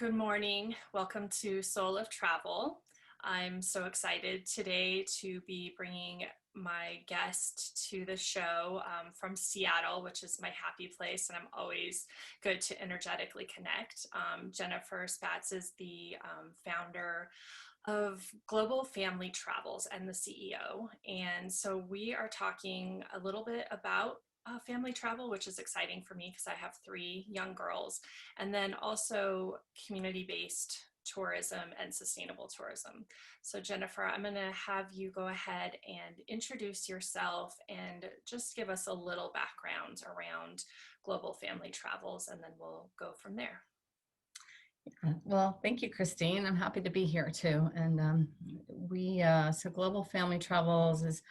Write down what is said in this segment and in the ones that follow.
Good morning. Welcome to Soul of Travel. I'm so excited today to be bringing my guest to the show from Seattle, which is my happy place, and I'm always good to energetically connect. Jennifer Spatz is the founder of Global Family Travels and the CEO. And so we are talking a little bit about family travel, which is exciting for me because I have 3 young girls, and then also community-based tourism and sustainable tourism. So Jennifer, I'm going to have you go ahead and introduce yourself and just give us a little background around Global Family Travels, and then we'll go from there. Well, thank you, Christine. I'm happy to be here too. And so Global Family Travels is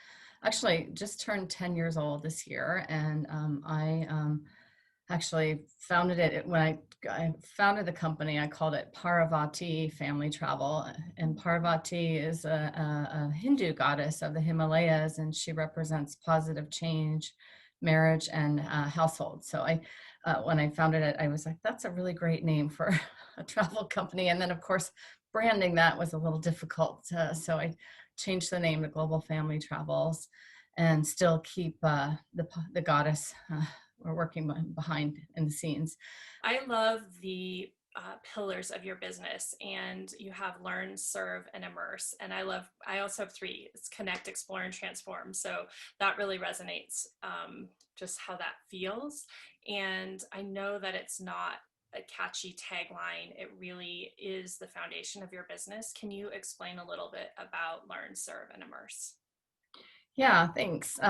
actually just turned 10 years old this year. And I actually founded it when I founded the company. I called it Parvati Family Travel. And Parvati is a Hindu goddess of the Himalayas, and she represents positive change, marriage, and household. So when I founded it, I was like, that's a really great name for a travel company. And then, of course, branding that was a little difficult. So I changed the name to Global Family Travels and still keep the goddess we're working behind in the scenes. I love the pillars of your business, and you have learn, serve, and immerse. And I also have 3. It's connect, explore, and transform. So that really resonates, just how that feels. And I know that it's not a catchy tagline. It really is the foundation of your business. Can you explain a little bit about learn, serve, and immerse? Yeah, thanks.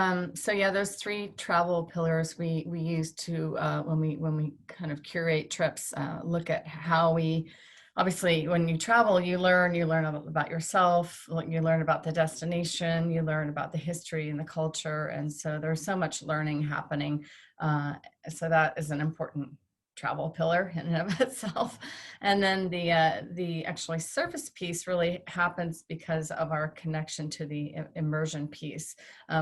So yeah, those 3 travel pillars we use to when we kind of curate trips, look at how we obviously when you travel, you learn about yourself, you learn about the destination, you learn about the history and the culture, and so there's so much learning happening. So that is an important travel pillar in and of itself. And then the actually service piece really happens because of our connection to the immersion piece,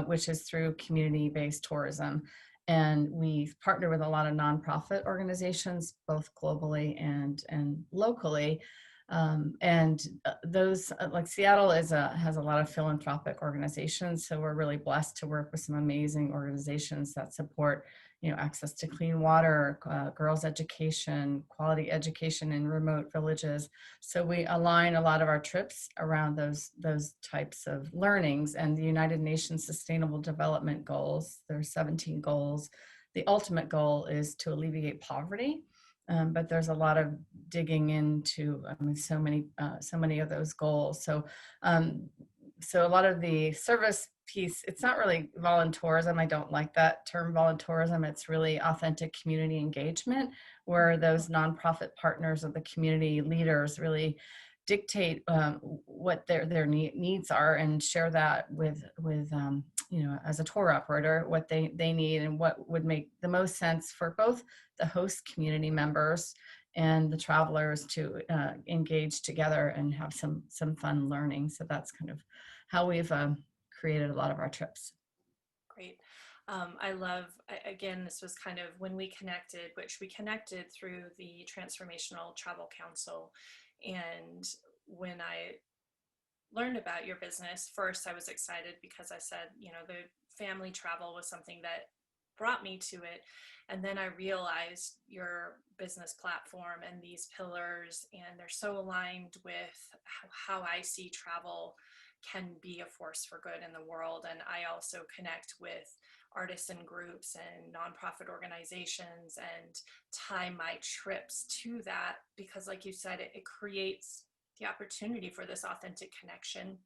which is through community-based tourism. And we partner with a lot of nonprofit organizations, both globally and locally. And those, like Seattle has a lot of philanthropic organizations. So we're really blessed to work with some amazing organizations that support access to clean water, girls' education, quality education in remote villages. So we align a lot of our trips around those types of learnings. And the United Nations Sustainable Development Goals, there are 17 goals. The ultimate goal is to alleviate poverty. But there's a lot of digging into so many of those goals. So a lot of the service piece, it's not really voluntourism. I don't like that term voluntourism. It's really authentic community engagement, where those nonprofit partners of the community leaders really dictate what their needs are and share that with as a tour operator, what they need and what would make the most sense for both the host community members and the travelers to engage together and have some fun learning. So that's kind of how we've created a lot of our trips. Great. I love, again, this was kind of when we connected, which we connected through the Transformational Travel Council. And when I learned about your business, first I was excited because I said, the family travel was something that brought me to it. And then I realized your business platform and these pillars, and they're so aligned with how I see travel can be a force for good in the world. And I also connect with artisan groups and nonprofit organizations and tie my trips to that because, like you said, it creates the opportunity for this authentic connection.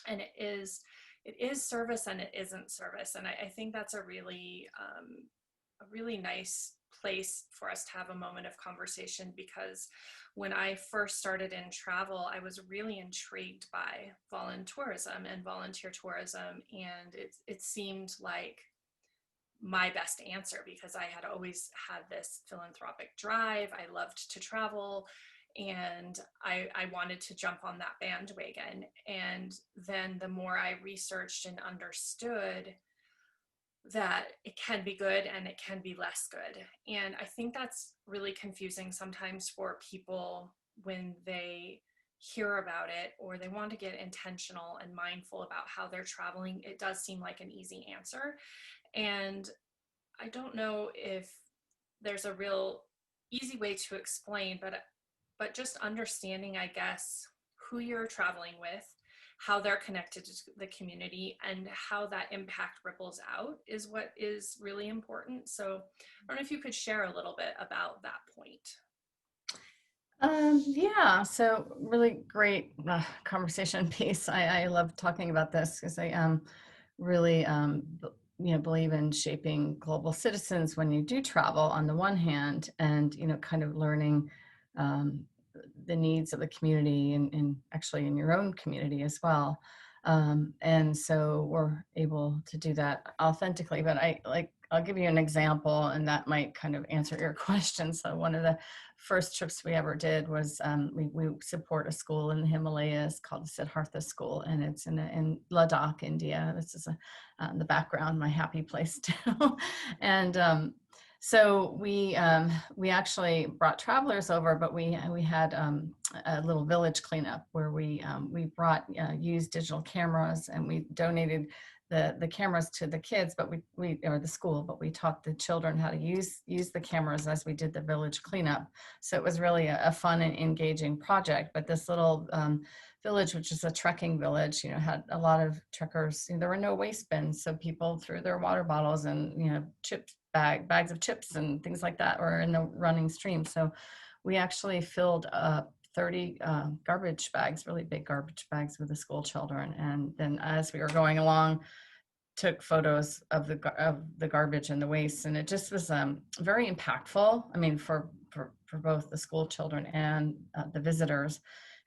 And it is service and it isn't service. And I think that's a really nice place for us to have a moment of conversation, because when I first started in travel, I was really intrigued by volunteerism and volunteer tourism. And it seemed like my best answer because I had always had this philanthropic drive. I loved to travel and I wanted to jump on that bandwagon. And then the more I researched and understood that it can be good and it can be less good. And I think that's really confusing sometimes for people when they hear about it or they want to get intentional and mindful about how they're traveling, it does seem like an easy answer. And I don't know if there's a real easy way to explain, but just understanding, I guess, who you're traveling with, how they're connected to the community, and how that impact ripples out is what is really important. So I don't know if you could share a little bit about that point. Yeah, so really great conversation piece. I love talking about this because I really believe in shaping global citizens when you do travel on the one hand, and kind of learning um, the needs of the community and actually in your own community as well. And so we're able to do that authentically. But I'll give you an example, and that might kind of answer your question. So one of the first trips we ever did was we support a school in the Himalayas called the Siddhartha School, and it's in Ladakh, India. This is the background, my happy place too. And so we actually brought travelers over, but we had a little village cleanup where we brought used digital cameras, and we donated the cameras to the kids, but we or the school, but we taught the children how to use the cameras as we did the village cleanup. So it was really a fun and engaging project. But this little village, which is a trekking village, had a lot of trekkers. There were no waste bins, so people threw their water bottles and bags of chips and things like that or in the running stream. So we actually filled up 30 garbage bags, really big garbage bags with the school children. And then as we were going along, took photos of the garbage and the waste. And it just was very impactful. I mean, for both the school children and the visitors.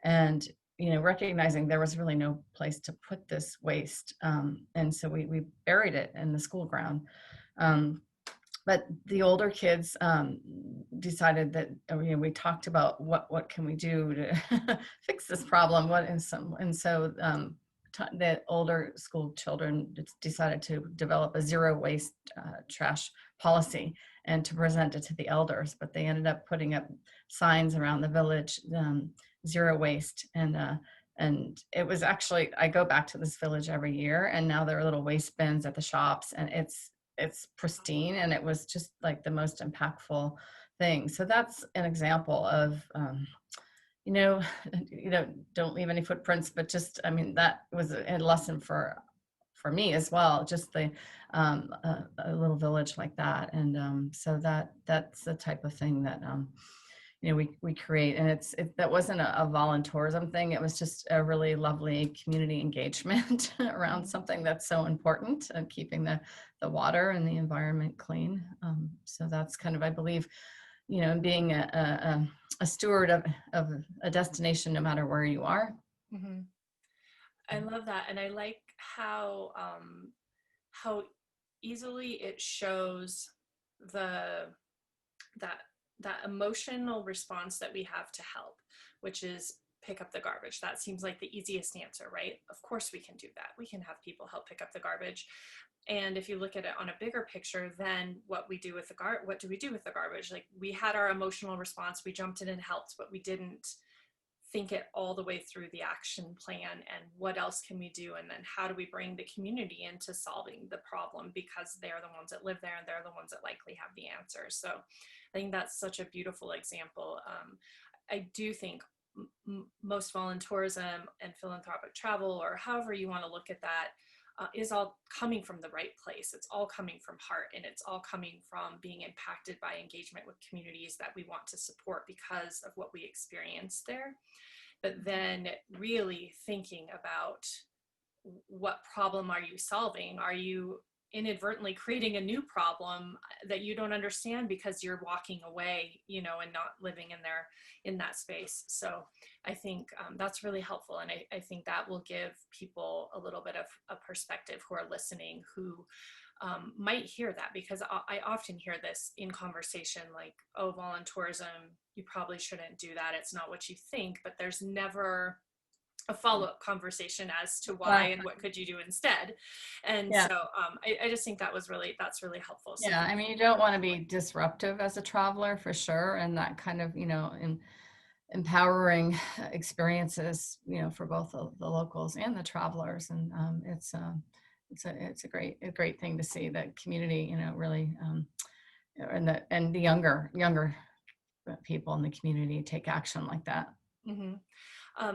And recognizing there was really no place to put this waste. And so we buried it in the school ground. But the older kids decided that we talked about what can we do to fix this problem. So the older school children decided to develop a zero waste trash policy and to present it to the elders. But they ended up putting up signs around the village, zero waste, and it was actually, I go back to this village every year, and now there are little waste bins at the shops, and it's pristine, and it was just like the most impactful thing. So that's an example of don't leave any footprints, but just, I mean, that was a lesson for me as well, just a little village like that. And so that's the type of thing that we create. And that wasn't a volunteerism thing. It was just a really lovely community engagement around something that's so important, and keeping the water and the environment clean. So that's kind of, I believe, being a steward of a destination, no matter where you are. Mm-hmm. I love that, and I like how easily it shows the that emotional response that we have to help, which is pick up the garbage. That seems like the easiest answer, right? Of course we can do that. We can have people help pick up the garbage. And if you look at it on a bigger picture, then what do we do with the garbage? Like, we had our emotional response, we jumped in and helped, but we didn't think it all the way through the action plan and what else can we do, and then how do we bring the community into solving the problem, because they're the ones that live there and they're the ones that likely have the answers. So I think that's such a beautiful example. I do think most voluntourism and philanthropic travel, or however you want to look at that, is all coming from the right place. It's all coming from heart, and it's all coming from being impacted by engagement with communities that we want to support because of what we experienced there. But then really thinking about, what problem are you solving? Are you inadvertently creating a new problem that you don't understand because you're walking away, and not living in that space? So I think that's really helpful. And I think that will give people a little bit of a perspective who are listening, who might hear that, because I often hear this in conversation, like, oh, voluntourism, you probably shouldn't do that. It's not what you think. But there's never a follow-up conversation as to why and what could you do instead. And Yeah. so I just think that's really helpful. So Yeah, I mean, you don't want to be disruptive as a traveler, for sure, and that kind of, empowering experiences, for both the locals and the travelers. And it's a great thing to see that community, really, and the younger people in the community take action like that. Mm-hmm.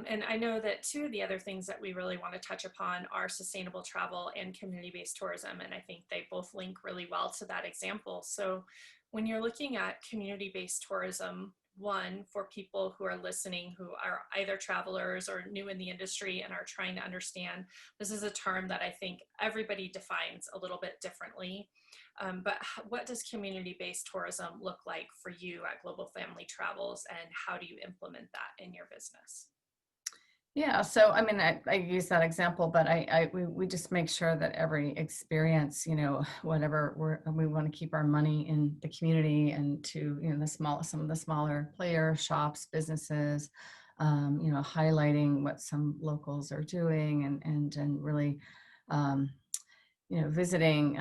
And I know that two of the other things that we really want to touch upon are sustainable travel and community-based tourism. And I think they both link really well to that example. So when you're looking at community-based tourism, one, for people who are listening who are either travelers or new in the industry and are trying to understand, this is a term that I think everybody defines a little bit differently. But what does community-based tourism look like for you at Global Family Travels, and how do you implement that in your business? Yeah, so I mean, I use that example, but we just make sure that every experience, whatever we want to keep our money in the community and to, some of the smaller players, shops, businesses, highlighting what some locals are doing and really, um, visiting,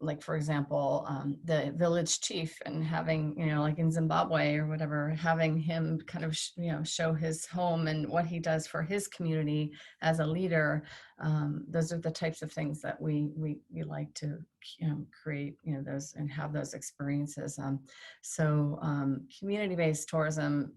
like, for example, the village chief and having, like in Zimbabwe or whatever, having him kind of, show his home and what he does for his community as a leader. Those are the types of things that we like to, create, those and have those experiences. Community-based tourism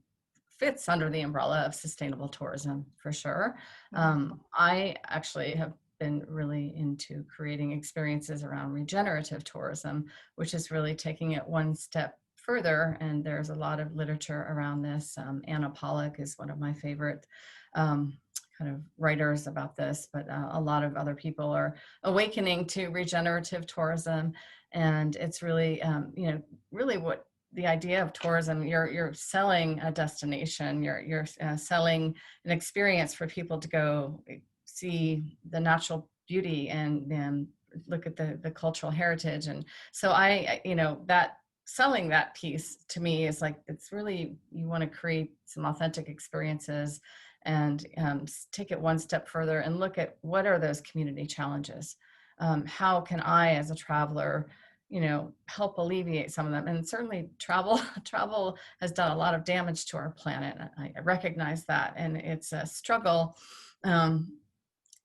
fits under the umbrella of sustainable tourism for sure. I actually have been really into creating experiences around regenerative tourism, which is really taking it one step further. And there's a lot of literature around this. Anna Pollock is one of my favorite kind of writers about this, but a lot of other people are awakening to regenerative tourism. And it's really, really what the idea of tourism, you're selling a destination, you're selling an experience for people to go see the natural beauty and look at the cultural heritage. And so that selling that piece to me is like, it's really, you want to create some authentic experiences and take it one step further and look at what are those community challenges. How can I, as a traveler, help alleviate some of them? And certainly travel has done a lot of damage to our planet. I recognize that. And it's a struggle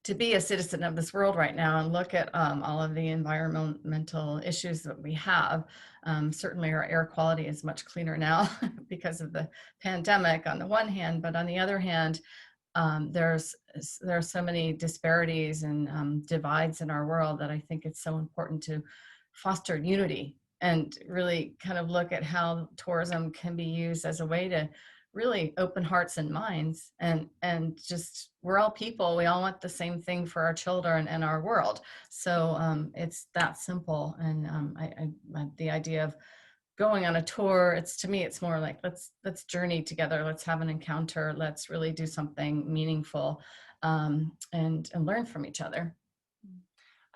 to be a citizen of this world right now and look at all of the environmental issues that we have. Certainly our air quality is much cleaner now because of the pandemic on the one hand, but on the other hand, there are so many disparities and divides in our world that I think it's so important to foster unity and really kind of look at how tourism can be used as a way to really open hearts and minds and just, we're all people, we all want the same thing for our children and our world. So it's that simple. And the idea of going on a tour, to me it's more like, let's journey together, let's have an encounter, let's really do something meaningful, and learn from each other.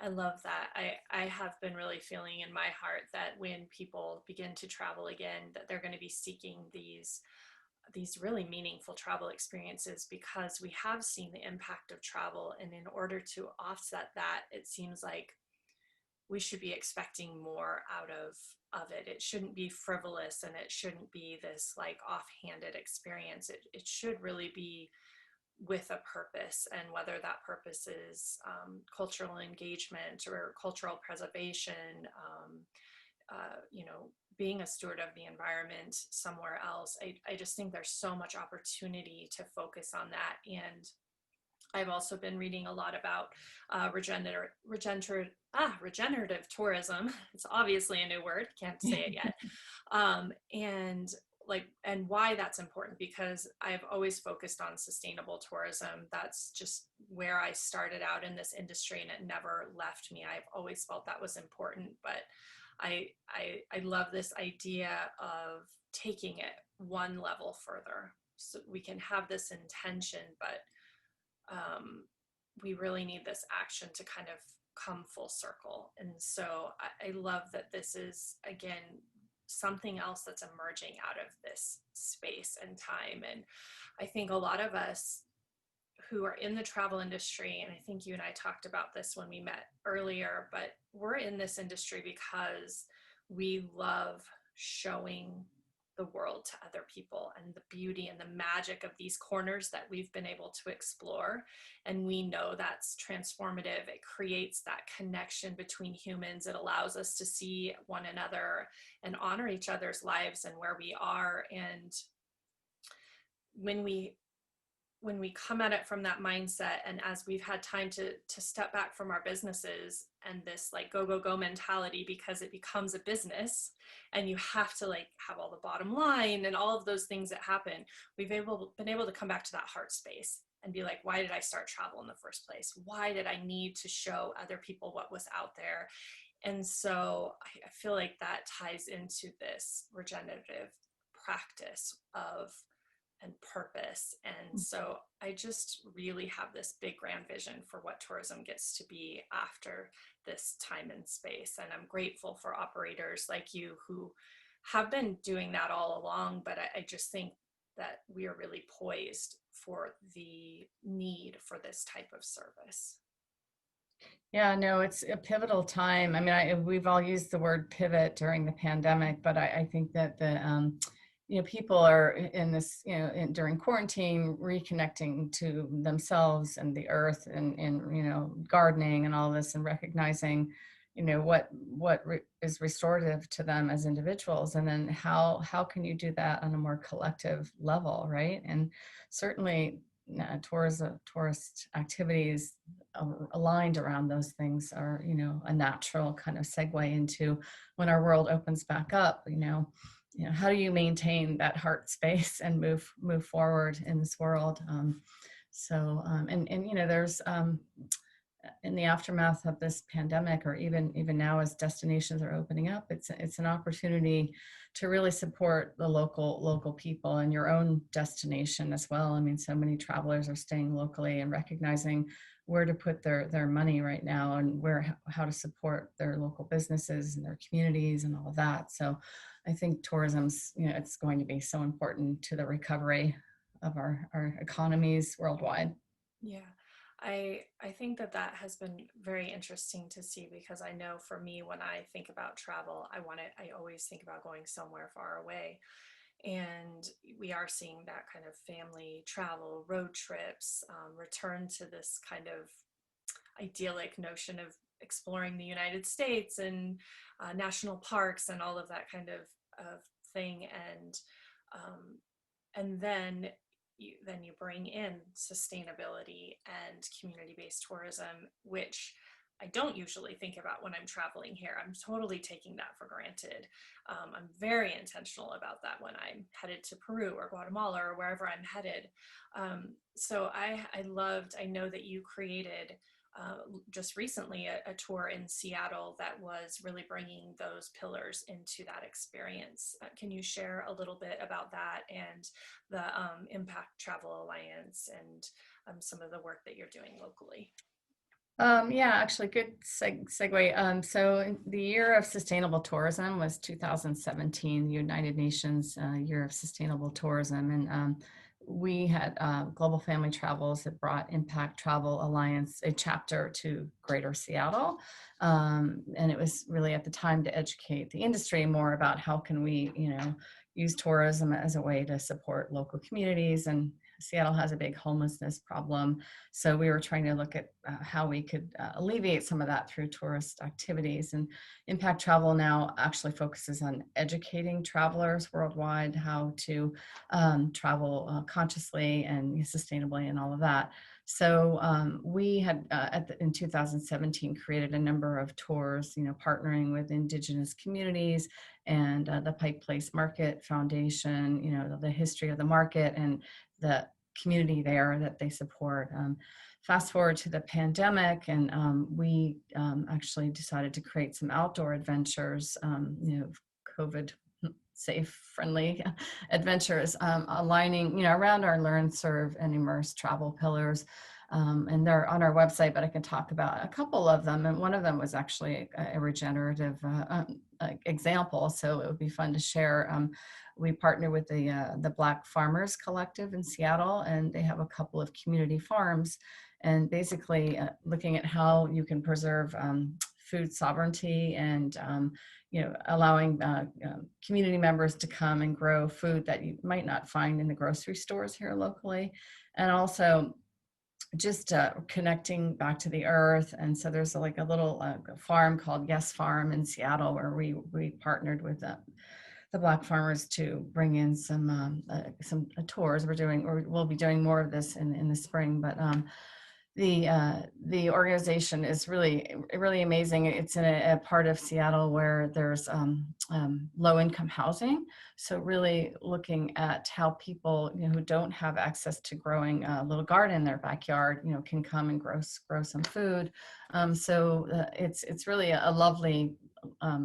I love that. I have been really feeling in my heart that when people begin to travel again, that they're going to be seeking these really meaningful travel experiences, because we have seen the impact of travel. And in order to offset that, it seems like we should be expecting more out of it. It shouldn't be frivolous, and it shouldn't be this like offhanded experience. It should really be with a purpose, and whether that purpose is cultural engagement or cultural preservation, being a steward of the environment somewhere else. I just think there's so much opportunity to focus on that. And I've also been reading a lot about regenerative tourism. It's obviously a new word, can't say it yet. And why that's important, because I've always focused on sustainable tourism. That's just where I started out in this industry, and it never left me. I've always felt that was important, but I love this idea of taking it one level further. So we can have this intention, but we really need this action to kind of come full circle. And so I love that this is, again, something else that's emerging out of this space and time. And I think a lot of us who are in the travel industry, and I think you and I talked about this when we met earlier, but we're in this industry because we love showing the world to other people, and the beauty and the magic of these corners that we've been able to explore. And we know that's transformative. It creates that connection between humans. It allows us to see one another and honor each other's lives and where we are. And when we come at it from that mindset, and as we've had time to step back from our businesses and this like go go go mentality, because it becomes a business and you have to like have all the bottom line and all of those things that happen, we've been able to come back to that heart space and be like, why did I start travel in the first place? Why did I need to show other people what was out there? And so I feel like that ties into this regenerative practice of and purpose. And so I just really have this big grand vision for what tourism gets to be after this time and space. And I'm grateful for operators like you who have been doing that all along. But I just think that we are really poised for the need for this type of service. Yeah, no, it's a pivotal time. I mean, we've all used the word pivot during the pandemic, but I think that people are in this, during quarantine, reconnecting to themselves and the earth and gardening and all this, and recognizing, what is restorative to them as individuals, and then how can you do that on a more collective level, right? And certainly, tourist activities aligned around those things are, a natural kind of segue into when our world opens back up. How do you maintain that heart space and move forward in this world? There's in the aftermath of this pandemic, or even now as destinations are opening up, it's an opportunity to really support the local people and your own destination as well. I mean, so many travelers are staying locally and recognizing where to put their money right now, and how to support their local businesses and their communities and all of that. So I think tourism's, it's going to be so important to the recovery of our economies worldwide. Yeah. I think that has been very interesting to see, because I know for me, when I think about travel, I always think about going somewhere far away. And we are seeing that kind of family travel, road trips, return to this kind of idyllic notion of exploring the United States and national parks and all of that kind of thing. And then you bring in sustainability and community-based tourism, which I don't usually think about when I'm traveling here. I'm totally taking that for granted. I'm very intentional about that when I'm headed to Peru or Guatemala or wherever I'm headed. So I know that you created just recently a tour in Seattle that was really bringing those pillars into that experience. Can you share a little bit about that and the Impact Travel Alliance and some of the work that you're doing locally? Yeah, actually, good segue. So the year of sustainable tourism was 2017, the United Nations Year of Sustainable Tourism. And we had Global Family Travels that brought Impact Travel Alliance, a chapter, to Greater Seattle. And it was really at the time to educate the industry more about how can we, use tourism as a way to support local communities. And Seattle has a big homelessness problem. So we were trying to look at how we could alleviate some of that through tourist activities. And Impact Travel now actually focuses on educating travelers worldwide how to travel consciously and sustainably and all of that. So we had in 2017 created a number of tours, partnering with Indigenous communities and the Pike Place Market Foundation, the history of the market and the community there that they support. Fast forward to the pandemic, and we actually decided to create some outdoor adventures, COVID safe, friendly adventures, aligning, around our Learn, Serve, and Immerse travel pillars. And they're on our website, but I can talk about a couple of them. And one of them was actually a regenerative example, so it would be fun to share. We partner with the Black Farmers Collective in Seattle, and they have a couple of community farms, and basically looking at how you can preserve food sovereignty and allowing community members to come and grow food that you might not find in the grocery stores here locally, and also just connecting back to the earth. And so there's like a little farm called Yes Farm in Seattle where we partnered with the Black farmers to bring in some tours. We'll be doing more of this in the spring, but the organization is really amazing. It's in a part of Seattle where there's low income housing. So really looking at how people who don't have access to growing a little garden in their backyard, can come and grow some food. It's really a lovely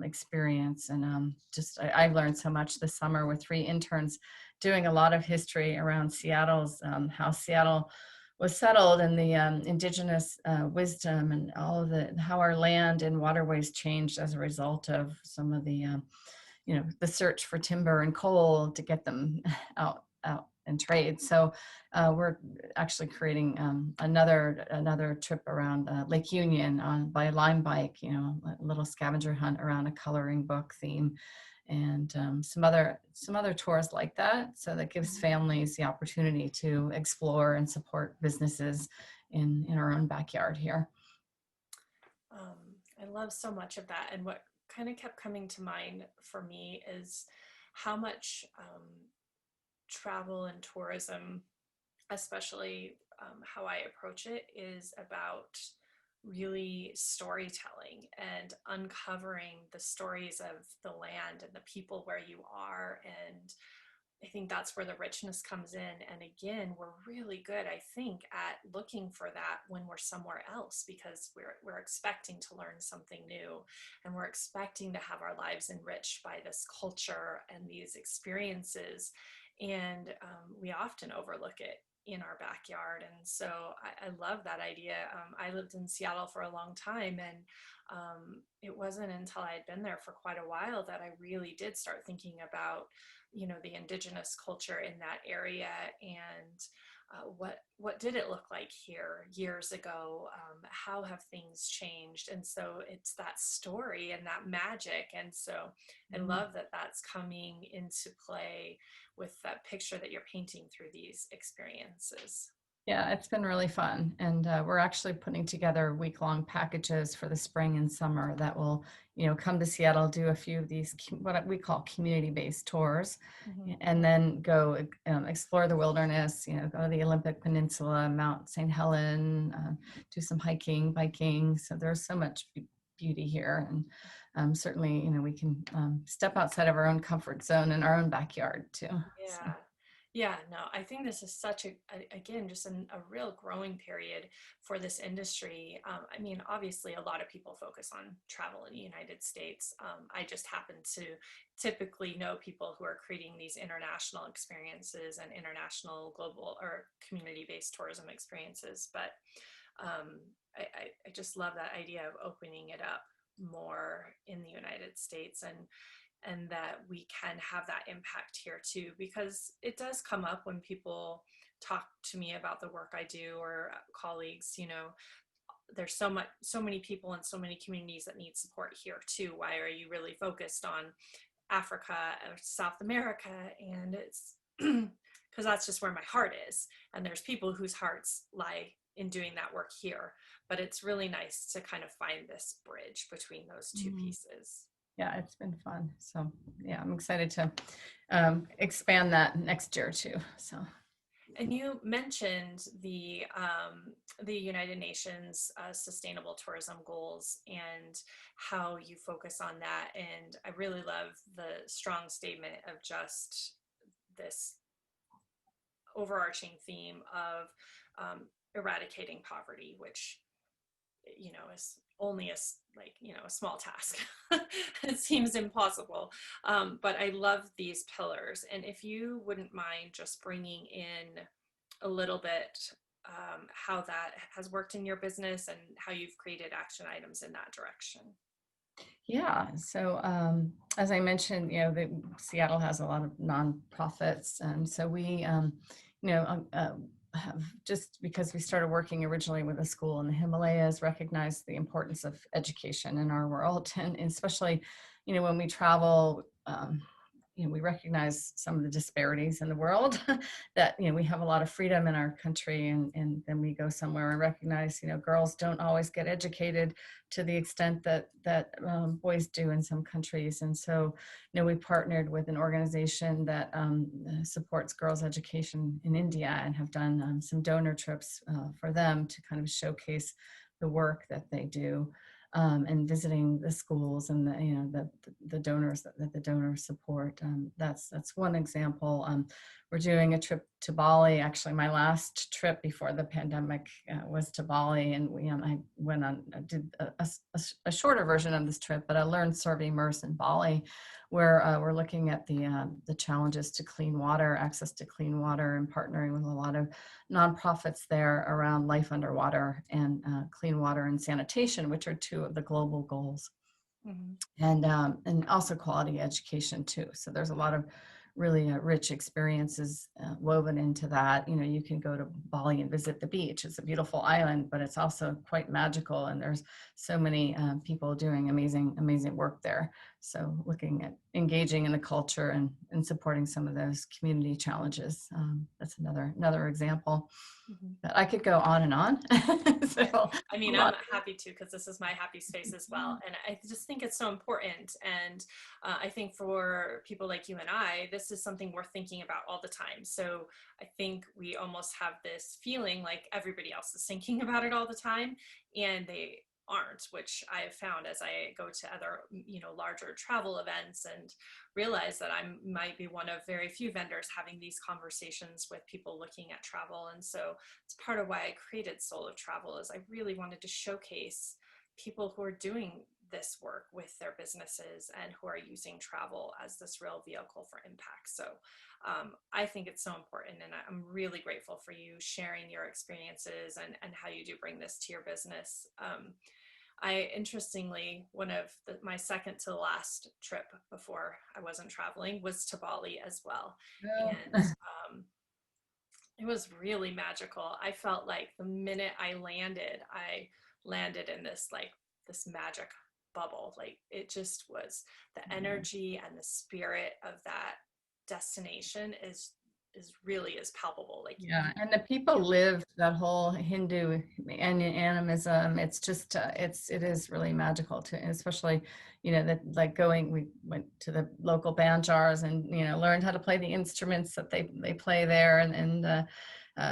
experience, and I've learned so much this summer with 3 interns doing a lot of history around Seattle's how Seattle was settled, and the indigenous wisdom, and all of how our land and waterways changed as a result of some of the the search for timber and coal to get them out and trade. So we're actually creating another trip around Lake Union by Lime Bike, a little scavenger hunt around a coloring book theme, and some other tours like that. So that gives families the opportunity to explore and support businesses in our own backyard here. I love so much of that. And what kind of kept coming to mind for me is how much travel and tourism, especially how I approach it, is about really storytelling and uncovering the stories of the land and the people where you are. And I think that's where the richness comes in. And again, we're really good, I think, at looking for that when we're somewhere else, because we're expecting to learn something new, and we're expecting to have our lives enriched by this culture and these experiences. And we often overlook it in our backyard. And so I love that idea. I lived in Seattle for a long time, and it wasn't until I had been there for quite a while that I really did start thinking about the indigenous culture in that area, and what did it look like here years ago? How have things changed? And so it's that story and that magic. And so I love that that's coming into play with that picture that you're painting through these experiences. Yeah, it's been really fun. And we're actually putting together week-long packages for the spring and summer that will, come to Seattle, do a few of these, what we call community-based tours, and then go explore the wilderness, go to the Olympic Peninsula, Mount St. Helen, do some hiking, biking. So there's so much beauty here. And certainly, we can step outside of our own comfort zone in our own backyard too. Yeah. So. Yeah, no, I think this is such again, just a real growing period for this industry. I mean, obviously, a lot of people focus on travel in the United States. I just happen to typically know people who are creating these international experiences and international, global, or community-based tourism experiences. But I just love that idea of opening it up more in the United States, and that we can have that impact here too, because it does come up when people talk to me about the work I do, or colleagues, there's so many people and so many communities that need support here too. Why are you really focused on Africa or South America? And it's because that's just where my heart is. And there's people whose hearts lie in doing that work here. But it's really nice to kind of find this bridge between those two pieces. Yeah, it's been fun. So yeah, I'm excited to expand that next year too. So. And you mentioned the United Nations Sustainable Tourism Goals and how you focus on that. And I really love the strong statement of just this overarching theme of eradicating poverty, which is only a small task. It seems impossible, but I love these pillars. And if you wouldn't mind just bringing in a little bit how that has worked in your business and how you've created action items in that direction. Yeah. So as I mentioned, Seattle has a lot of nonprofits, and so we, have, just because we started working originally with a school in the Himalayas, recognized the importance of education in our world. And especially, when we travel, we recognize some of the disparities in the world that, we have a lot of freedom in our country, and then we go somewhere and recognize, girls don't always get educated to the extent that boys do in some countries. And so, we partnered with an organization that supports girls' education in India, and have done some donor trips for them to kind of showcase the work that they do. And visiting the schools and the donors that the donors support. That's one example. We're doing a trip to Bali. Actually, my last trip before the pandemic was to Bali, and I did a shorter version of this trip, but I learned Serve Immerse in Bali, where we're looking at the challenges to clean water, access to clean water, and partnering with a lot of nonprofits there around life underwater and clean water and sanitation, which are two of the global goals. Mm-hmm. And also quality education too. So there's a lot of really rich experiences woven into that. You can go to Bali and visit the beach. It's a beautiful island, but it's also quite magical, and there's so many people doing amazing work there. So looking at engaging in the culture and supporting some of those community challenges. That's another example. Mm-hmm. But I could go on and on. So, I mean, I'm happy to, because this is my happy space as well. And I just think it's so important. And I think for people like you and I, this is something we're thinking about all the time. So I think we almost have this feeling like everybody else is thinking about it all the time, and they aren't, which I have found as I go to other, larger travel events, and realize that I might be one of very few vendors having these conversations with people looking at travel. And so it's part of why I created Soul of Travel, is I really wanted to showcase people who are doing this work with their businesses and who are using travel as this real vehicle for impact. So I think it's so important, and I'm really grateful for you sharing your experiences and how you do bring this to your business. Interestingly, one of my second to last trip before I wasn't traveling was to Bali as well. Oh. And it was really magical. I felt like the minute I landed in this magic bubble. Like, it just was, the energy and the spirit of that destination is really is palpable. Like, yeah, and the people live that whole Hindu animism. It's just it is really magical too, especially that we went to the local banjars and learned how to play the instruments that they play there, and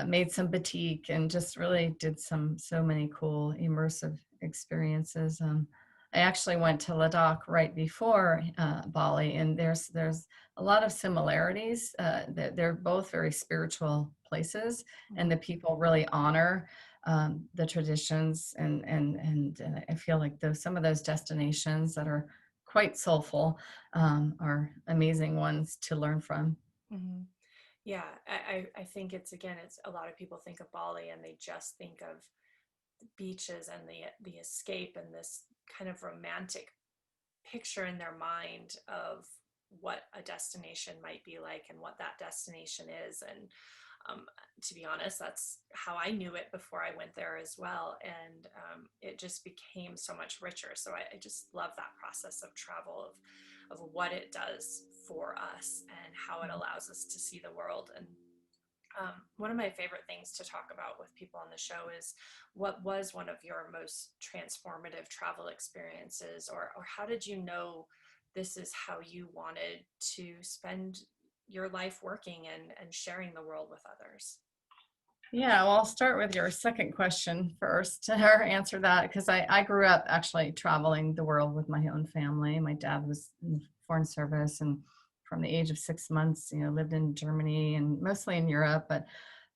made some batik, and just really did so many cool immersive experiences. I actually went to Ladakh right before Bali, and there's a lot of similarities. They're both very spiritual places, and the people really honor the traditions, and I feel like some of those destinations that are quite soulful are amazing ones to learn from. Mm-hmm. Yeah, I think it's a lot of people think of Bali and they just think of the beaches and the escape and this kind of romantic picture in their mind of what a destination might be like and what that destination is. And to be honest, that's how I knew it before I went there as well. And it just became so much richer. So I just love that process of travel, of what it does for us and how it allows us to see the world. And one of my favorite things to talk about with people on the show is, what was one of your most transformative travel experiences, or how did you know this is how you wanted to spend your life working and sharing the world with others? Yeah, well, I'll start with your second question first, or answer that, because I grew up actually traveling the world with my own family. My dad was in foreign service, and from the age of 6 months, lived in Germany and mostly in Europe, but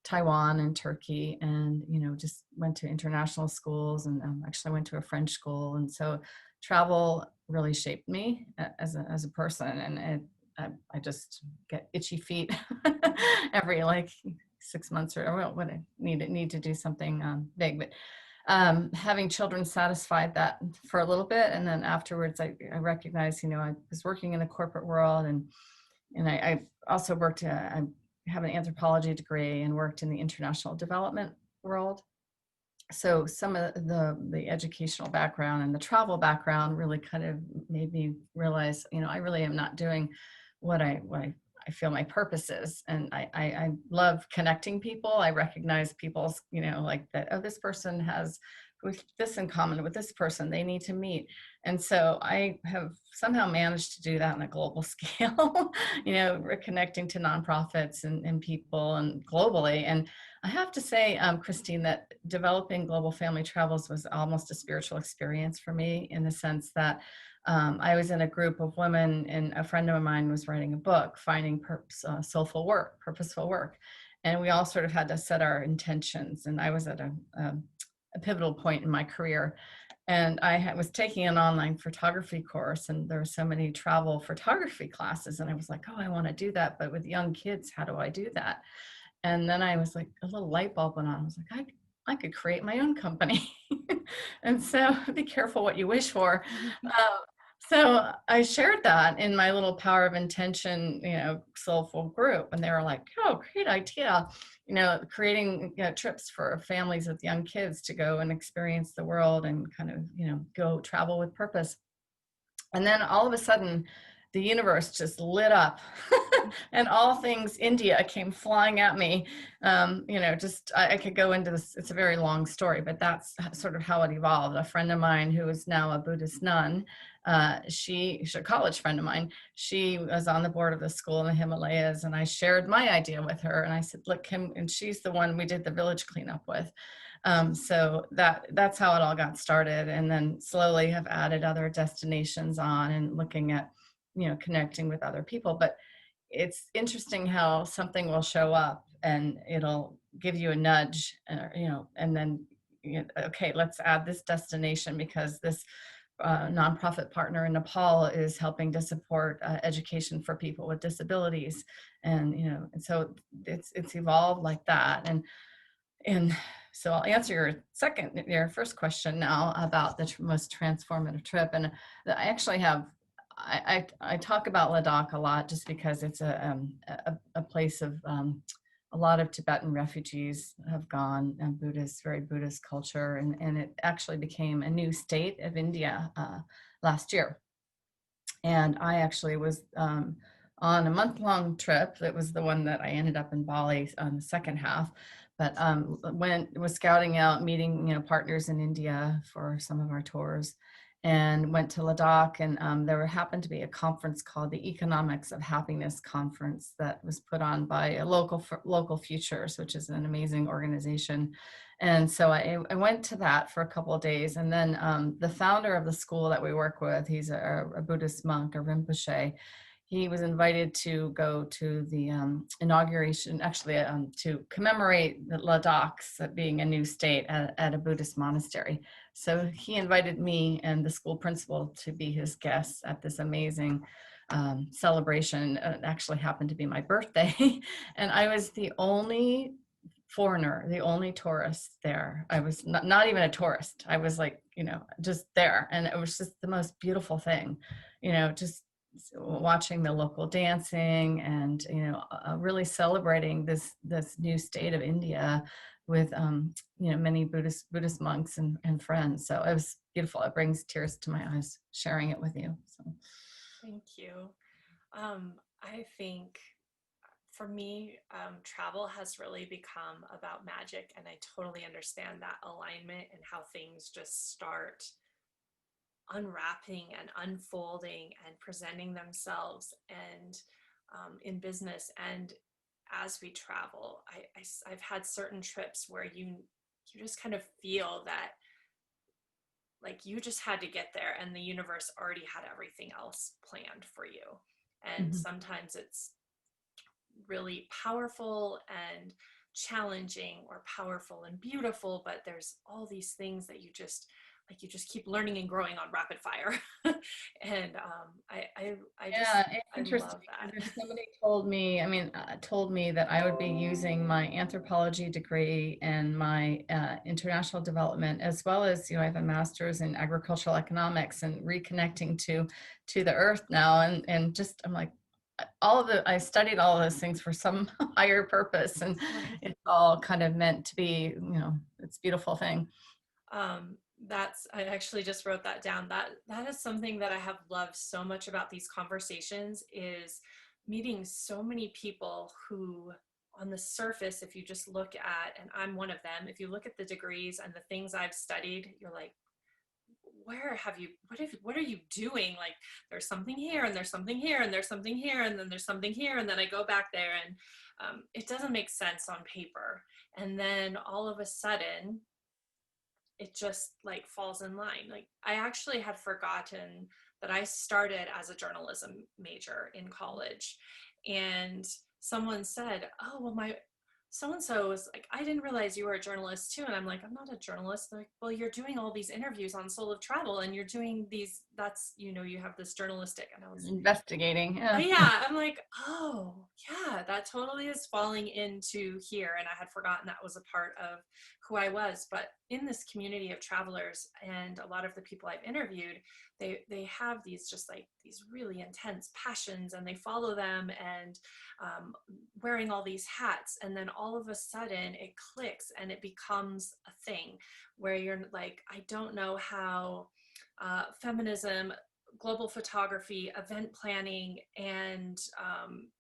Taiwan and Turkey, and just went to international schools, and actually went to a French school. And so travel really shaped me as a person, and I just get itchy feet every 6 months, or when I need to do something big. But having children satisfied that for a little bit, and then afterwards I recognized I was working in the corporate world, and I also worked I have an anthropology degree and worked in the international development world. So some of the educational background and the travel background really kind of made me realize, I really am not doing what I feel my purpose is. And I love connecting people. I recognize people's, like that, oh, this person has with this in common with this person, they need to meet. And so I have somehow managed to do that on a global scale, connecting to nonprofits and people and globally. And I have to say, Christine, that developing Global Family Travels was almost a spiritual experience for me, in the sense that I was in a group of women, and a friend of mine was writing a book, Finding Soulful Work, Purposeful Work. And we all sort of had to set our intentions. And I was at a pivotal point in my career. And I was taking an online photography course, and there were so many travel photography classes. And I was like, oh, I want to do that. But with young kids, how do I do that? And then I was like, a little light bulb went on. I was like, I could create my own company. And so be careful what you wish for. So I shared that in my little Power of Intention, soulful group. And they were like, oh, great idea. Creating trips for families with young kids to go and experience the world and kind of, go travel with purpose. And then all of a sudden, the universe just lit up and all things India came flying at me. I could go into this, it's a very long story, but that's sort of how it evolved. A friend of mine who is now a Buddhist nun, she's a college friend of mine. She was on the board of the school in the Himalayas, and I shared my idea with her. And I said, look, and she's the one we did the village cleanup with. So that's how it all got started. And then slowly have added other destinations on and looking at, connecting with other people. But it's interesting how something will show up and it'll give you a nudge, and then, okay, let's add this destination because this nonprofit partner in Nepal is helping to support education for people with disabilities. And, and so it's evolved like that. And so I'll answer your first question now about the most transformative trip. And I actually have, I talk about Ladakh a lot just because it's a place of a lot of Tibetan refugees have gone, and very Buddhist culture. And it actually became a new state of India last year. And I actually was on a month-long trip. That was the one that I ended up in Bali on the second half. But was scouting out, meeting partners in India for some of our tours, and went to Ladakh. And there happened to be a conference called the Economics of Happiness Conference that was put on by Local Futures, which is an amazing organization. And so I went to that for a couple of days. And then the founder of the school that we work with, he's a Buddhist monk, a Rinpoche. He was invited to go to the inauguration, actually to commemorate the Ladakh's being a new state at a Buddhist monastery. So he invited me and the school principal to be his guests at this amazing celebration. It actually happened to be my birthday. And I was the only foreigner, the only tourist there. I was not even a tourist. I was like, just there. And it was just the most beautiful thing, just watching the local dancing and really celebrating this new state of India with many Buddhist monks and friends. So it was beautiful. It brings tears to my eyes sharing it with you. So thank you. I think for me, travel has really become about magic, and I totally understand that alignment and how things just start unwrapping and unfolding and presenting themselves, and in business and as we travel. I've had certain trips where you just kind of feel that like you just had to get there and the universe already had everything else planned for you. And sometimes it's really powerful and challenging, or powerful and beautiful, but there's all these things that you just keep learning and growing on rapid fire. And I interesting. love that. Somebody told me that I would be using my anthropology degree and my international development, as well as I have a master's in agricultural economics, and reconnecting to the earth now, and just I'm like, I studied all of those things for some higher purpose, and Right. it's all kind of meant to be, it's a beautiful thing. I actually just wrote that down. That is something that I have loved so much about these conversations, is meeting so many people who on the surface, if you just look at, and I'm one of them, if you look at the degrees and the things I've studied, you're like, what are you doing? Like, there's something here and there's something here and there's something here and then there's something here. And then I go back there and it doesn't make sense on paper. And then all of a sudden, it just like falls in line. Like, I actually had forgotten that I started as a journalism major in college, and someone said, "Oh, well, my so and so was like, I didn't realize you were a journalist too." And I'm like, "I'm not a journalist." They're like, "Well, you're doing all these interviews on Soul of Travel, and you're doing these. That's you have this journalistic." And I was, Investigating. Yeah. yeah, I'm like, oh, yeah, that totally is falling into here. And I had forgotten that was a part of who I was. But in this community of travelers and a lot of the people I've interviewed, they have these just like these really intense passions, and they follow them, and wearing all these hats. And then all of a sudden it clicks and it becomes a thing where you're like, I don't know how feminism, global photography, event planning, and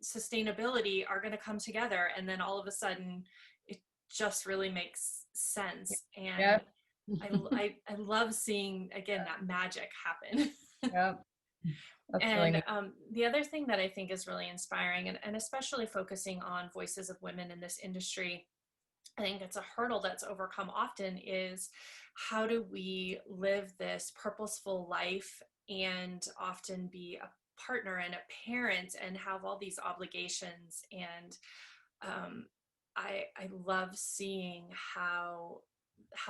sustainability are going to come together. And then all of a sudden, it just really makes sense. Yeah. And I love seeing, again, that magic happen. Yeah. That's really And neat. the other thing that I think is really inspiring, and especially focusing on voices of women in this industry, I think it's a hurdle that's overcome often, is how do we live this purposeful life and often be a partner and a parent and have all these obligations. And I love seeing how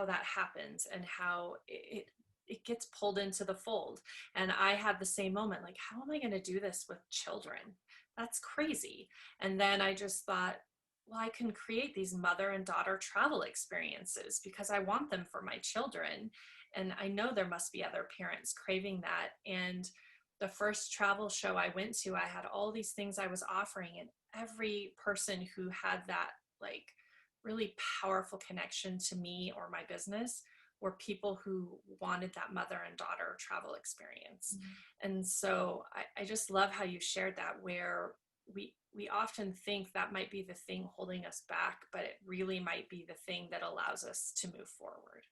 that happens and how it gets pulled into the fold. And I had the same moment, like, how am I going to do this with children? That's crazy. And then I just thought, well, I can create these mother and daughter travel experiences because I want them for my children. And I know there must be other parents craving that. And the first travel show I went to, I had all these things I was offering, and every person who had that like really powerful connection to me or my business were people who wanted that mother and daughter travel experience. And so I just love how you shared that, where we often think that might be the thing holding us back, but it really might be the thing that allows us to move forward.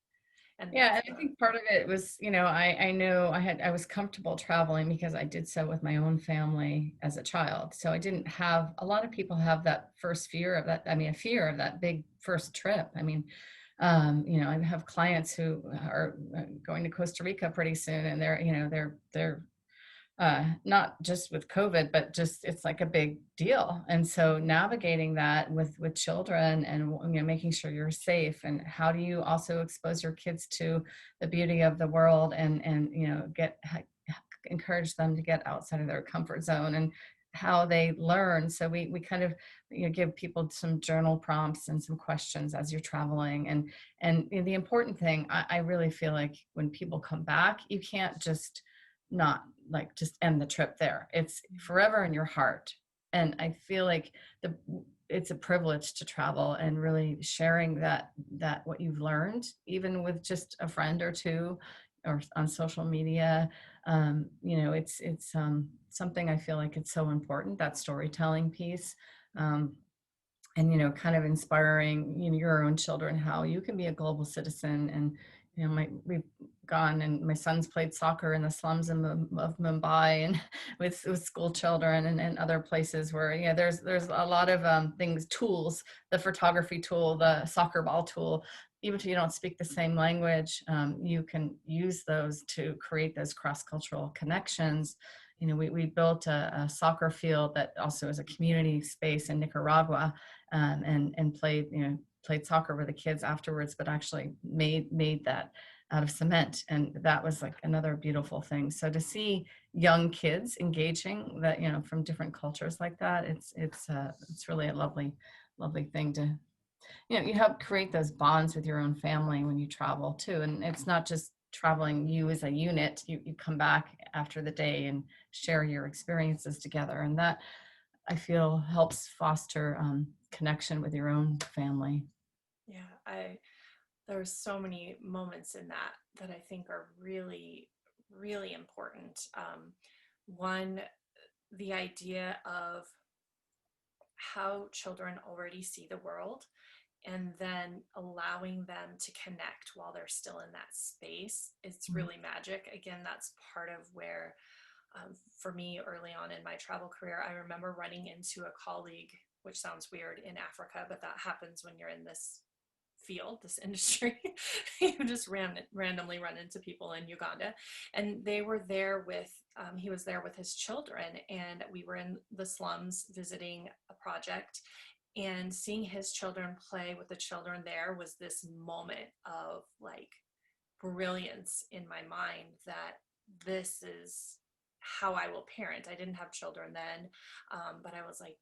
And Yeah, that's and I think part of it was, I know I was comfortable traveling because I did so with my own family as a child. So I didn't have, a lot of people have that first fear of that. I mean, a fear of that big first trip. I mean, I have clients who are going to Costa Rica pretty soon, and they're not just with COVID, but just it's like a big deal. And so navigating that with children, and making sure you're safe, and how do you also expose your kids to the beauty of the world, and encourage them to get outside of their comfort zone, and how they learn. So we kind of give people some journal prompts and some questions as you're traveling. And the important thing, I really feel like when people come back, you can't just not like just end the trip there. It's forever in your heart. And I feel like it's a privilege to travel and really sharing that what you've learned, even with just a friend or two, or on social media. It's something I feel like it's so important, that storytelling piece. And kind of inspiring your own children how you can be a global citizen. And we've gone, and my son's played soccer in the slums of Mumbai, and with school children, and other places where there's a lot of tools, the photography tool, the soccer ball tool. Even if you don't speak the same language, you can use those to create those cross-cultural connections. We built a soccer field that also is a community space in Nicaragua, and played soccer with the kids afterwards, but actually made that out of cement. And that was like another beautiful thing. So to see young kids engaging that, from different cultures like that, it's really a lovely thing to, you help create those bonds with your own family when you travel too. And it's not just traveling you as a unit, you come back after the day and share your experiences together. And I feel helps foster connection with your own family. Yeah, there were so many moments in that that I think are really, really important. One, the idea of how children already see the world and then allowing them to connect while they're still in that space. It's really magic. Again, that's part of where, for me, early on in my travel career, I remember running into a colleague, which sounds weird, in Africa, but that happens when you're in this field, this industry. You just randomly run into people in Uganda, and they were there with he was there with his children, and we were in the slums visiting a project, and seeing his children play with the children there was this moment of like brilliance in my mind that this is how I will parent. I didn't have children then, but I was like,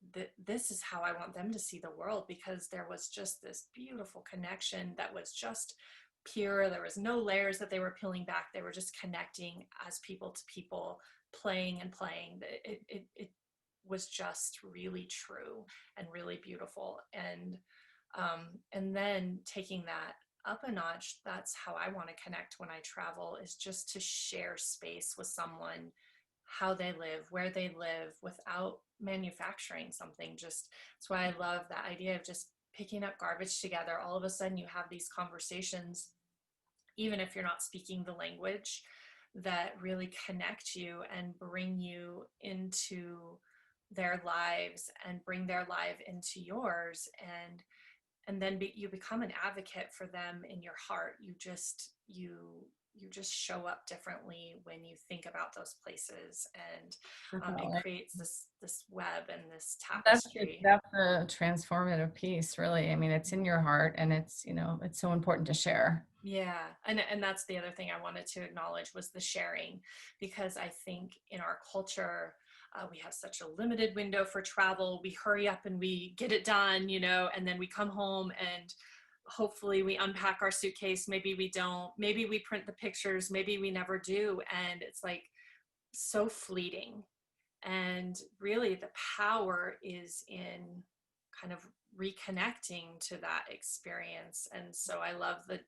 this is how I want them to see the world, because there was just this beautiful connection that was just pure. There was no layers that they were peeling back. They were just connecting as people to people, playing and playing. It was just really true and really beautiful. And then taking that up a notch, that's how I want to connect when I travel, is just to share space with someone, how they live, where they live, without manufacturing something. Just that's why I love that idea of just picking up garbage together. All of a sudden you have these conversations, even if you're not speaking the language, that really connect you and bring you into their lives and bring their life into yours. And then you become an advocate for them in your heart. You just show up differently when you think about those places, and it Definitely. creates this web and this That's tapestry. that's a transformative piece, really. I mean, it's in your heart, and it's, it's so important to share. Yeah, and that's the other thing I wanted to acknowledge, was the sharing, because I think in our culture, we have such a limited window for travel. We hurry up and we get it done, and then we come home and hopefully we unpack our suitcase. Maybe we don't. Maybe we print the pictures. Maybe we never do. And it's like so fleeting. And really, the power is in kind of reconnecting to that experience. And so I love the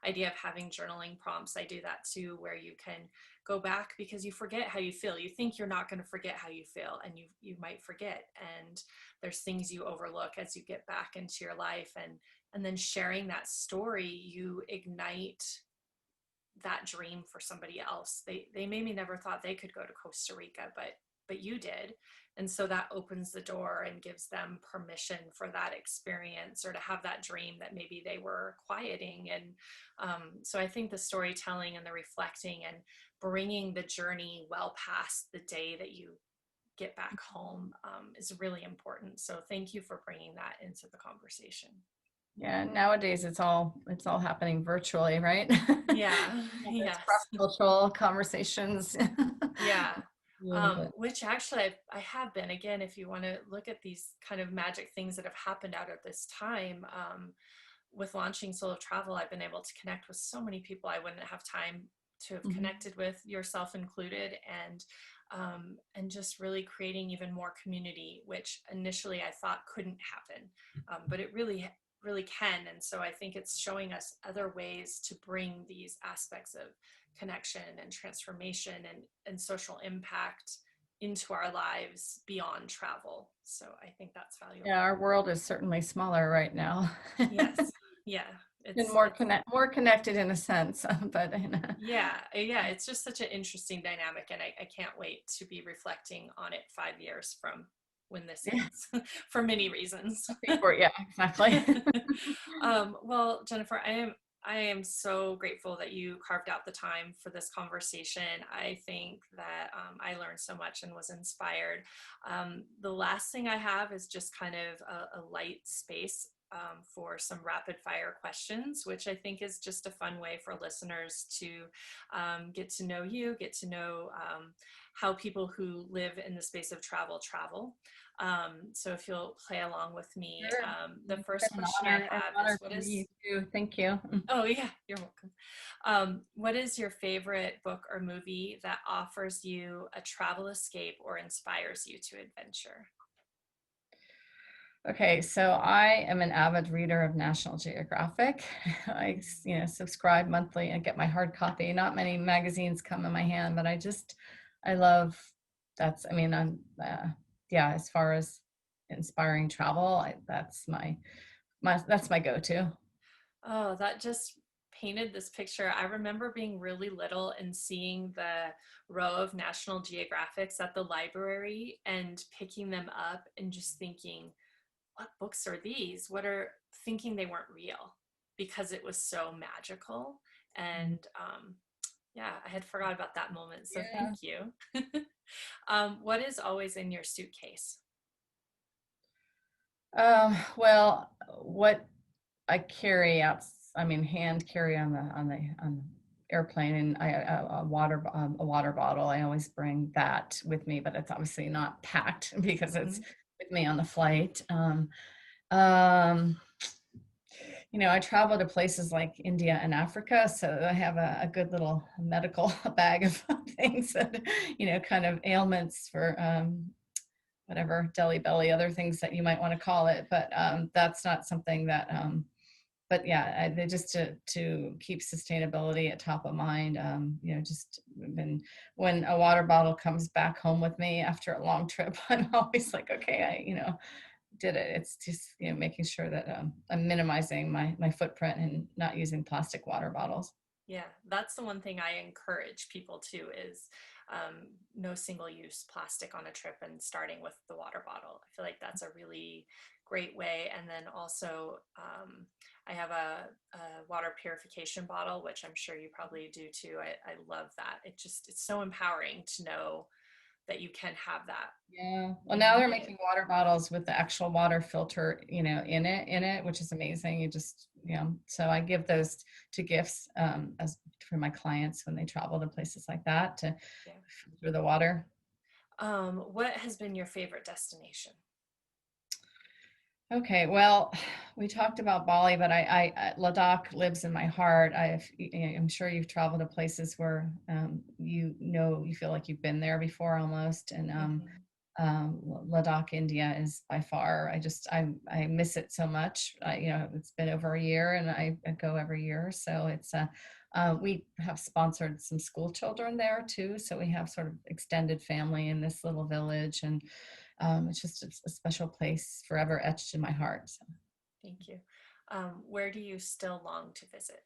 idea of having journaling prompts. I do that too, where you can go back, because you forget how you feel. You think you're not going to forget how you feel, and you might forget. And there's things you overlook as you get back into your life. And then sharing that story, you ignite that dream for somebody else. They maybe never thought they could go to Costa Rica, but you did. And so that opens the door and gives them permission for that experience, or to have that dream that maybe they were quieting. And so I think the storytelling and the reflecting and bringing the journey well past the day that you get back home is really important. So thank you for bringing that into the conversation. Yeah, nowadays it's all happening virtually, right? Yeah, It's yes. cross-cultural conversations. Yeah. But Which actually I have been, again, if you want to look at these kind of magic things that have happened out of this time, with launching Solo Travel, I've been able to connect with so many people I wouldn't have time to have Mhm. connected with, yourself included, and just really creating even more community, which initially I thought couldn't happen, but it really can. And so I think it's showing us other ways to bring these aspects of connection and transformation and social impact into our lives beyond travel. So I think that's Yeah, valuable. our world is certainly smaller right now. Yes. Yeah. And It's more connected in a sense, but Yeah, yeah, it's just such an interesting dynamic, and I can't wait to be reflecting on it 5 years from when this yeah, ends, for many reasons. before, yeah, exactly. Well, Jennifer, I am so grateful that you carved out the time for this conversation. I think that I learned so much and was inspired. The last thing I have is just kind of a light space for some rapid fire questions, which I think is just a fun way for listeners to get to know you, get to know how people who live in the space of travel. So if you'll play along with me, Sure. the It's first an question I honor, an have is, honor for me too. Thank you. oh yeah, you're welcome. What is your favorite book or movie that offers you a travel escape or inspires you to adventure? Okay, so I am an avid reader of National Geographic. Subscribe monthly and get my hard copy. Not many magazines come in my hand, but I love I mean, yeah, as far as inspiring travel, that's my go-to. Oh, that just painted this picture. I remember being really little and seeing the row of National Geographics at the library and picking them up and just thinking, what books are these? Thinking they weren't real because it was so magical. And yeah, I had forgot about that moment. So Yeah. thank you. What is always in your suitcase? Well, what I carry out, I mean, hand carry on the airplane, and a water bottle. I always bring that with me, but it's obviously not packed because it's Mhm. with me on the flight. Um, I travel to places like India and Africa, so I have a good little medical bag of things that, kind of ailments for whatever, deli belly, other things that you might want to call it. But that's not something that but yeah, just to keep sustainability at top of mind. Just when a water bottle comes back home with me after a long trip, I'm always like, okay, I did it. It's just making sure that I'm minimizing my footprint and not using plastic water bottles. Yeah, that's the one thing I encourage people to is no single-use plastic on a trip and starting with the water bottle. I feel like that's a really great way. And then also, I have a water purification bottle, which I'm sure you probably do too. I love that. It's so empowering to know that you can have that Yeah. Well, when you now they're need it. making water bottles with the actual water filter, in it, which is amazing. So I give those to gifts as for my clients when they travel to places like that to Yeah. filter the water. What has been your favorite destination? Okay, well, we talked about Bali, but Ladakh lives in my heart. I'm sure you've traveled to places where you feel like you've been there before almost, and Mhm. Ladakh, India is by far. I miss it so much. It's been over a year, and I go every year. So we have sponsored some school children there too. So we have sort of extended family in this little village, and it's just a special place, forever etched in my heart. So. Thank you. Where do you still long to visit?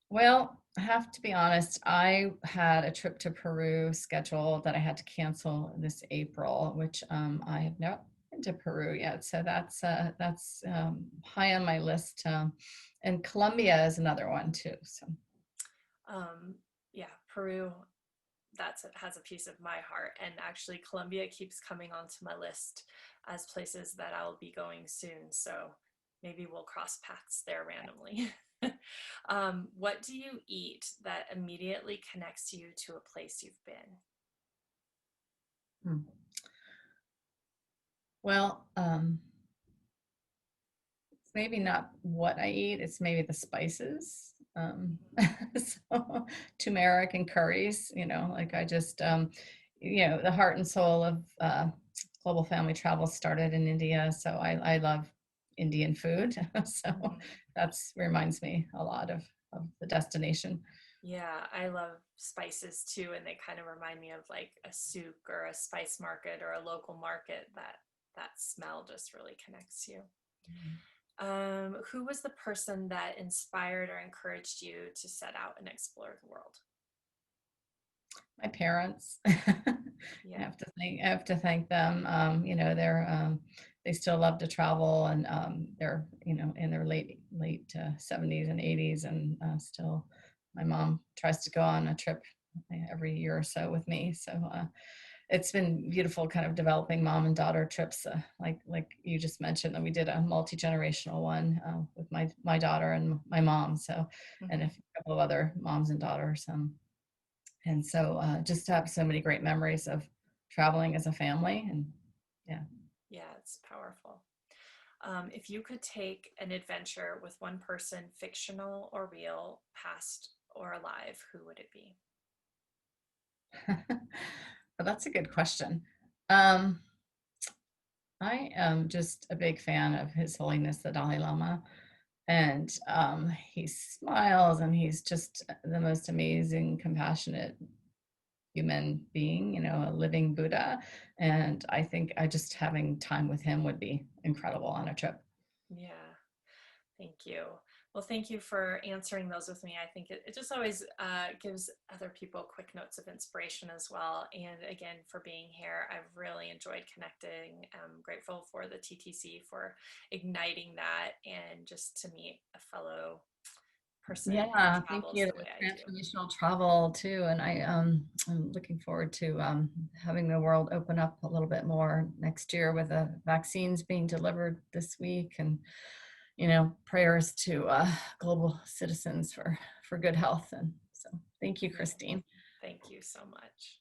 Well, I have to be honest, I had a trip to Peru scheduled that I had to cancel this April, which I have not been to Peru yet. So that's high on my list. And Colombia is another one too. So Um, yeah, Peru, has a piece of my heart. And actually, Colombia keeps coming onto my list as places that I'll be going soon. So maybe we'll cross paths there randomly. What do you eat that immediately connects you to a place you've been? hmm. Well, it's maybe not what I eat, it's maybe the spices. So turmeric and curries, like the heart and soul of global family travel started in India. So I love Indian food. So Mhm. that's reminds me a lot of the destination. Yeah, I love spices too, and they kind of remind me of like a souk or a spice market or a local market. That smell just really connects you. Who was the person that inspired or encouraged you to set out and explore the world? My parents. I Yeah. have to thank them. They still love to travel, and they're in their late 70s and 80s, and still my mom tries to go on a trip every year or so with me. So it's been beautiful, kind of developing mom and daughter trips, like you just mentioned. And we did a multi-generational one with my daughter and my mom. So and Hmm. a couple of other moms and daughters. And so just to have so many great memories of traveling as a family. And yeah. Yeah, it's powerful. If you could take an adventure with one person, fictional or real, past or alive, who would it be? Well, that's a good question. um, I am just a big fan of His Holiness the Dalai Lama. And he smiles, and he's just the most amazing, compassionate human being, a living Buddha. And I think I just having time with him would be incredible on a trip. Yeah. Thank you. Well, thank you for answering those with me. I think it just always gives other people quick notes of inspiration as well. And again, for being here, I've really enjoyed connecting. I'm grateful for the TTC for igniting that and just to meet a fellow person who Yeah, thank travels you. the way I do. Transformational travel too, and I'm looking forward to having the world open up a little bit more next year with the vaccines being delivered this week, and prayers to global citizens for good health. And so, thank you, Yeah. Christine. Thank you so much.